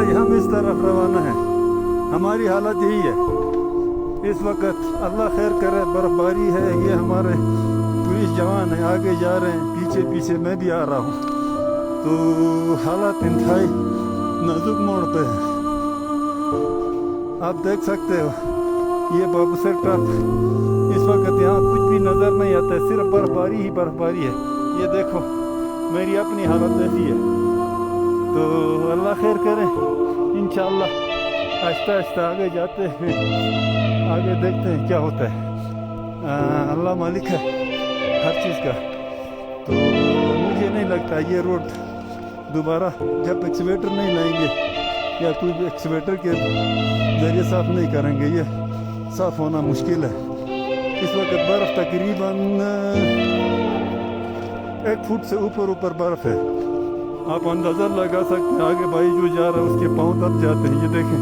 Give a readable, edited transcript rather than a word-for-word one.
آج ہم اس طرف روانہ ہیں. ہماری حالت یہی ہے اس وقت. اللہ خیر کرے. برف باری ہے. یہ ہمارے پولیس جوان ہیں آگے جا رہے ہیں. پیچھے پیچھے میں بھی آ رہا ہوں. تو حالات انتہائی نازک موڑ پہ ہے. آپ دیکھ سکتے ہو یہ بابوسر ٹاپ. اس وقت یہاں کچھ بھی نظر نہیں آتا ہے. صرف برف باری ہی برف باری ہے. یہ دیکھو میری اپنی حالت ایسی ہے. تو اللہ خیر کرے. انشاءاللہ آہستہ آہستہ آگے جاتے ہیں. آگے دیکھتے ہیں کیا ہوتا ہے. اللہ مالک ہے ہر چیز کا. تو مجھے نہیں لگتا یہ روڈ دوبارہ جب ایکسیویٹر نہیں لائیں گے یا کوئی بھی ایکسیویٹر کے ذریعے صاف نہیں کریں گے یہ صاف ہونا مشکل ہے. اس وقت برف تقریباً 1 فٹ سے اوپر برف ہے. آپ اندازہ لگا سکتے ہیں. آگے بھائی جو جا رہا ہے اس کے پاؤں دب جاتے ہیں. یہ دیکھیں